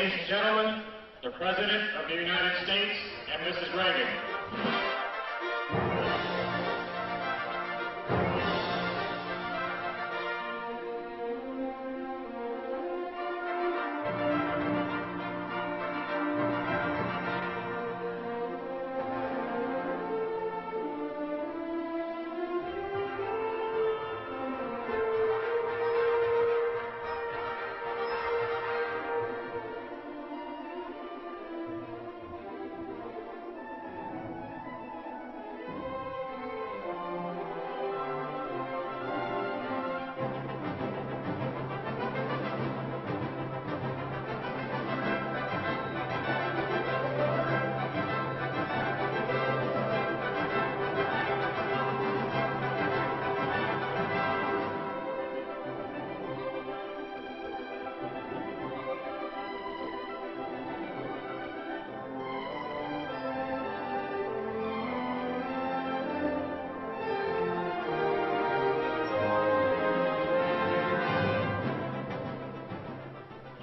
Ladies and gentlemen, the President of the United States and Mrs. Reagan.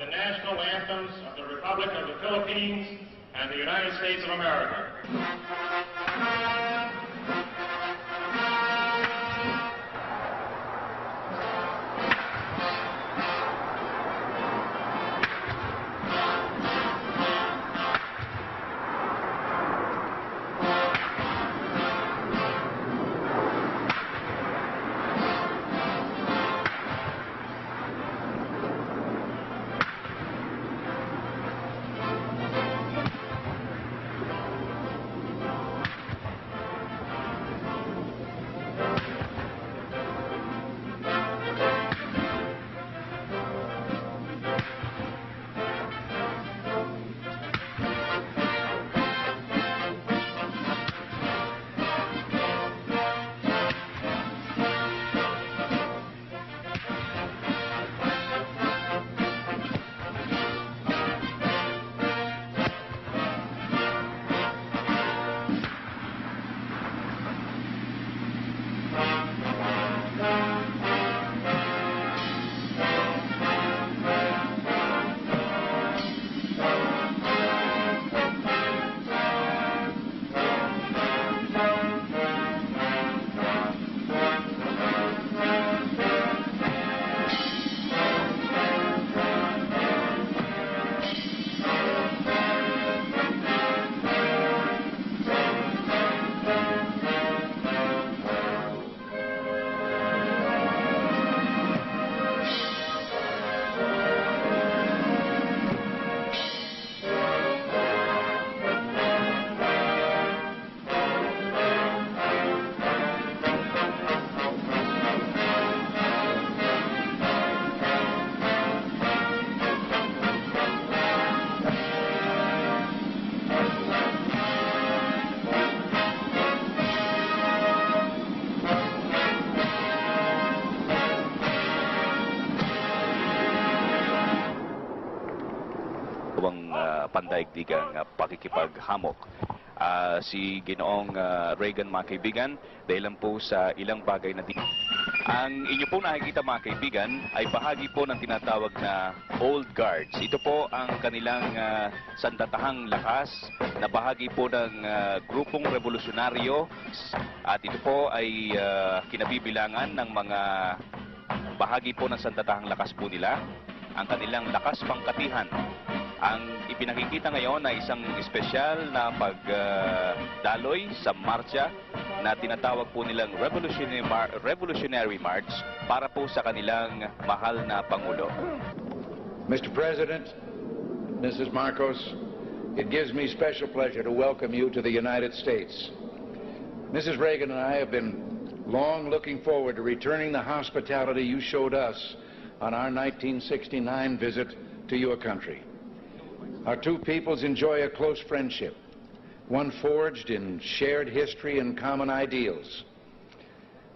National anthems of the Republic of the Philippines and the United States of America. Pandaigdigang pakikipaghamok. Si Ginoong Reagan, mga kaibigan, dahil lang po sa ilang bagay na ang inyo po nakikita, mga kaibigan, ay bahagi po ng tinatawag na Old Guards. Ito po ang kanilang sandatahang lakas na bahagi po ng grupong revolusyonaryo, at ito po ay kinabibilangan ng mga bahagi po ng sandatahang lakas po nila, ang kanilang lakas pangkatihan. Ang ipinakikita ngayon ay isang espesyal na pagdaloy sa marcha na tinatawag po nilang Revolutionary March para po sa kanilang mahal na Pangulo. Mr. President, Mrs. Marcos, it gives me special pleasure to welcome you to the United States. Mrs. Reagan and I have been long looking forward to returning the hospitality you showed us on our 1969 visit to your country. Our two peoples enjoy a close friendship, one forged in shared history and common ideals.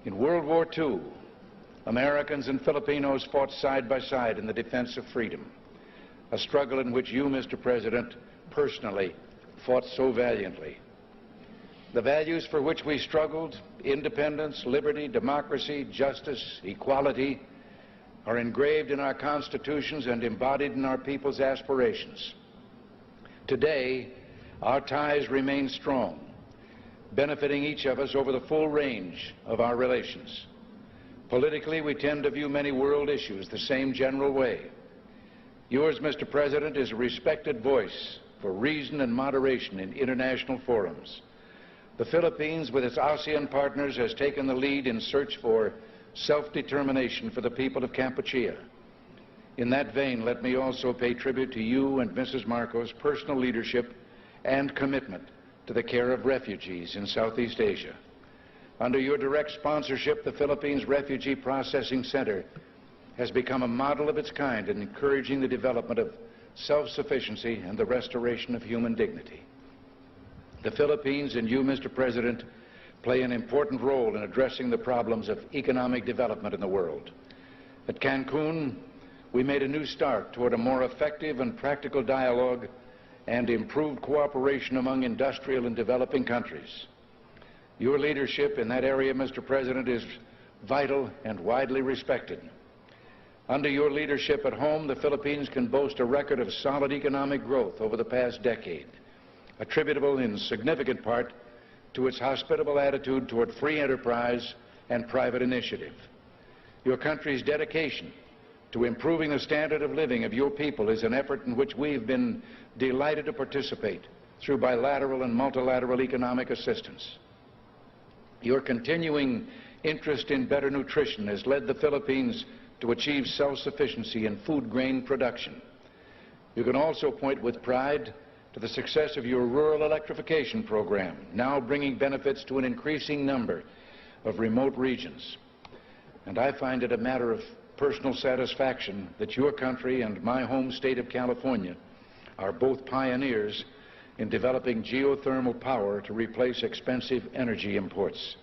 In World War II, Americans and Filipinos fought side by side in the defense of freedom, a struggle in which you, Mr. President, personally fought so valiantly. The values for which we struggled, independence, liberty, democracy, justice, equality, are engraved in our constitutions and embodied in our people's aspirations. Today, our ties remain strong, benefiting each of us over the full range of our relations. Politically, we tend to view many world issues the same general way. Yours, Mr. President, is a respected voice for reason and moderation in international forums. The Philippines, with its ASEAN partners, has taken the lead in search for self-determination for the people of Kampuchea. In that vein, let me also pay tribute to you and Mrs. Marcos' personal leadership and commitment to the care of refugees in Southeast Asia. Under your direct sponsorship, the Philippines Refugee Processing Center has become a model of its kind in encouraging the development of self-sufficiency and the restoration of human dignity. The Philippines and you, Mr. President, play an important role in addressing the problems of economic development in the world. At Cancun, we made a new start toward a more effective and practical dialogue and improved cooperation among industrial and developing countries. Your leadership in that area, Mr. President, is vital and widely respected. Under your leadership at home, the Philippines can boast a record of solid economic growth over the past decade, attributable in significant part to its hospitable attitude toward free enterprise and private initiative. Your country's dedication to improving the standard of living of your people is an effort in which we've been delighted to participate through bilateral and multilateral economic assistance. Your continuing interest in better nutrition has led the Philippines to achieve self-sufficiency in food grain production. You can also point with pride to the success of your rural electrification program, now bringing benefits to an increasing number of remote regions. And I find it a matter of personal satisfaction that your country and my home state of California are both pioneers in developing geothermal power to replace expensive energy imports.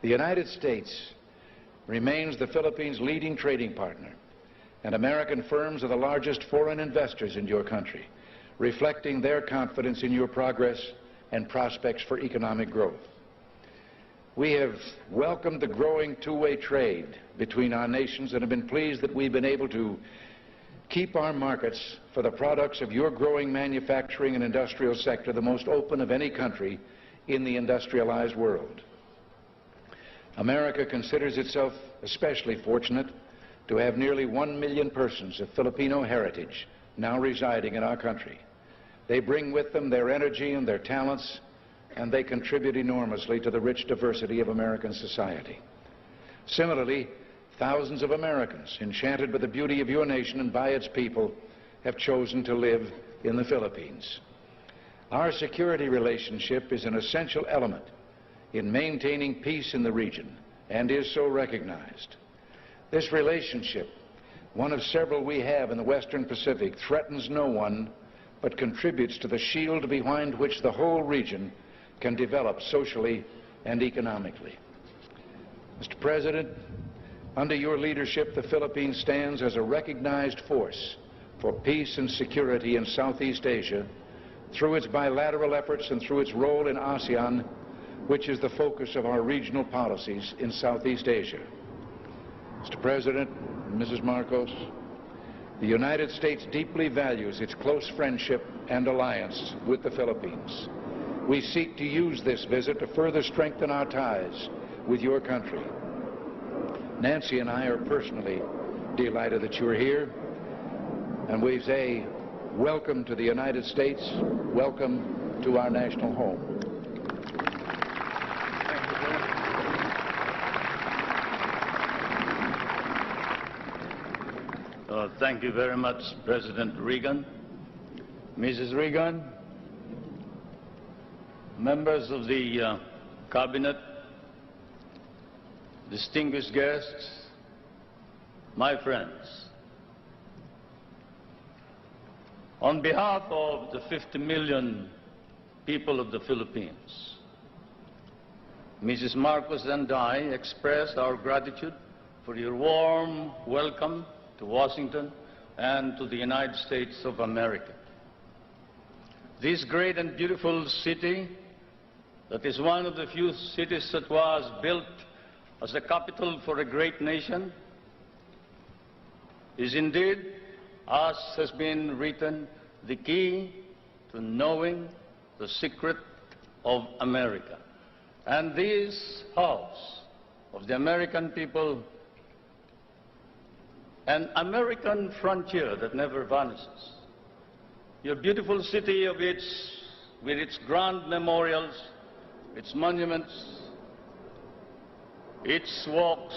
The United States remains the Philippines' leading trading partner, and American firms are the largest foreign investors in your country, reflecting their confidence in your progress and prospects for economic growth. We have welcomed the growing two-way trade between our nations and have been pleased that we've been able to keep our markets for the products of your growing manufacturing and industrial sector the most open of any country in the industrialized world. America considers itself especially fortunate to have nearly 1 million persons of Filipino heritage now residing in our country. They bring with them their energy and their talents, and they contribute enormously to the rich diversity of American society. Similarly, thousands of Americans, enchanted by the beauty of your nation and by its people, have chosen to live in the Philippines. Our security relationship is an essential element in maintaining peace in the region and is so recognized. This relationship, one of several we have in the Western Pacific, threatens no one but contributes to the shield behind which the whole region can develop socially and economically. Mr. President, under your leadership, the Philippines stands as a recognized force for peace and security in Southeast Asia through its bilateral efforts and through its role in ASEAN, which is the focus of our regional policies in Southeast Asia. Mr. President, Mrs. Marcos, the United States deeply values its close friendship and alliance with the Philippines. We seek to use this visit to further strengthen our ties with your country. Nancy and I are personally delighted that you're here, and we say welcome to the United States, welcome to our national home. Thank you very much, President Reagan. Mrs. Reagan, members of the Cabinet, distinguished guests, my friends, on behalf of the 50 million people of the Philippines, Mrs. Marcos and I express our gratitude for your warm welcome to Washington and to the United States of America. This great and beautiful city, that is one of the few cities that was built as a capital for a great nation, is indeed, as has been written, the key to knowing the secret of America. And this house of the American people, an American frontier that never vanishes. Your beautiful city with its grand memorials, its monuments, its walks,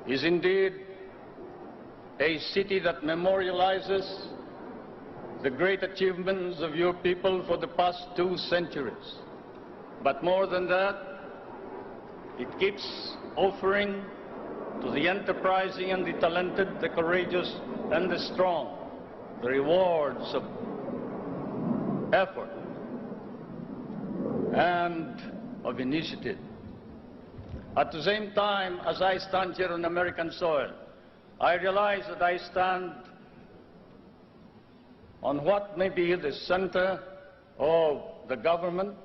is indeed a city that memorializes the great achievements of your people for the past 2 centuries. But more than that, it keeps offering to the enterprising and the talented, the courageous and the strong, the rewards of effort and of initiative. At the same time, as I stand here on American soil, I realize that I stand on what may be the center of the government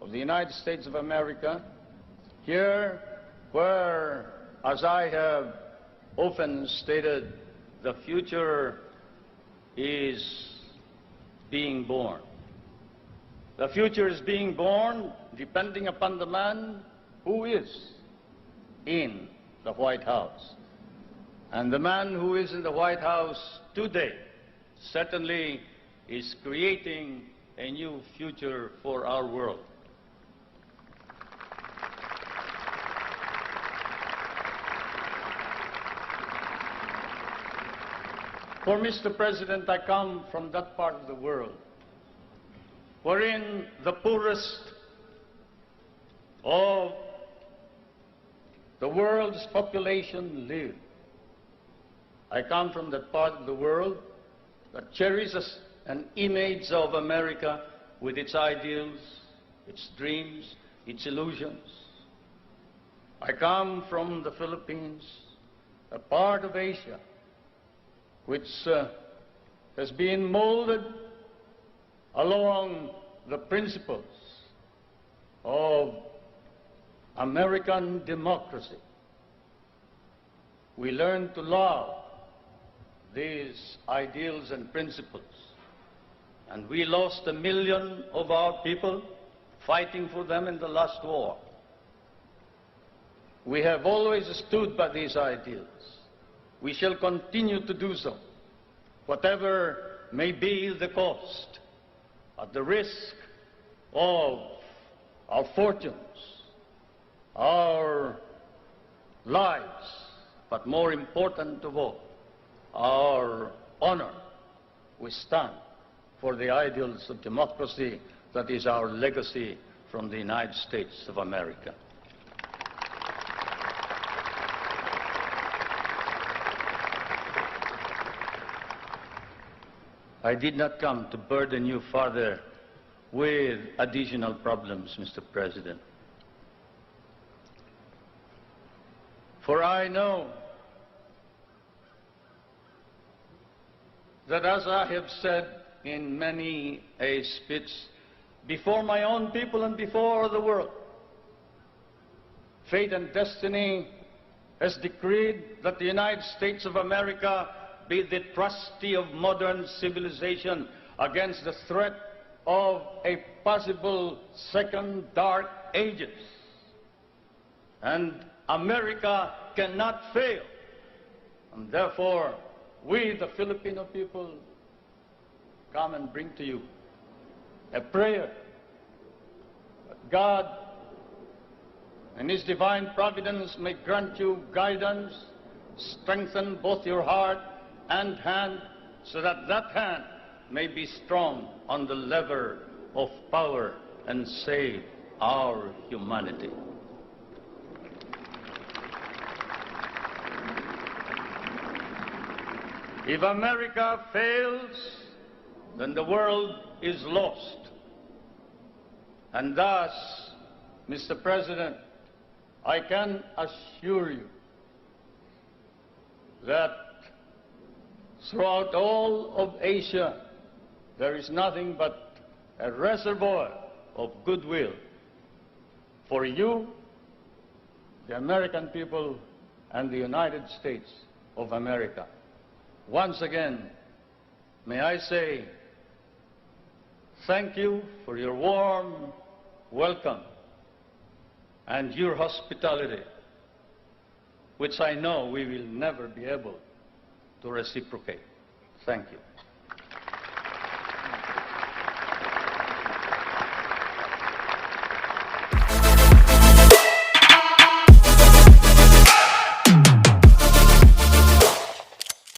of the United States of America, here where, as I have often stated, the future is being born. The future is being born depending upon the man who is in the White House. And the man who is in the White House today certainly is creating a new future for our world. For Mr. President, I come from that part of the world wherein the poorest of the world's population live. I come from that part of the world that cherishes an image of America with its ideals, its dreams, its illusions. I come from the Philippines, a part of Asia which has been molded along the principles of American democracy. We learn to love these ideals and principles, and we lost 1 million of our people fighting for them in the last war. We have always stood by these ideals. We shall continue to do so, whatever may be the cost, at the risk of our fortunes, our lives, but more important of all, our honor. We stand for the ideals of democracy that is our legacy from the United States of America. I did not come to burden you further with additional problems, Mr. President. For I know that, as I have said in many a speech before my own people and before the world, fate and destiny has decreed that the United States of America be the trustee of modern civilization against the threat of a possible second dark ages. And America cannot fail. And therefore, we, the Filipino people, come and bring to you a prayer that God, in His divine providence, may grant you guidance, strengthen both your heart and hand, so that that hand may be strong on the lever of power and save our humanity. If America fails, then the world is lost. And thus, Mr. President, I can assure you that throughout all of Asia, there is nothing but a reservoir of goodwill for you, the American people, and the United States of America. Once again, may I say Thank you for your warm welcome and your hospitality, which I know we will never be able to reciprocate. Thank you.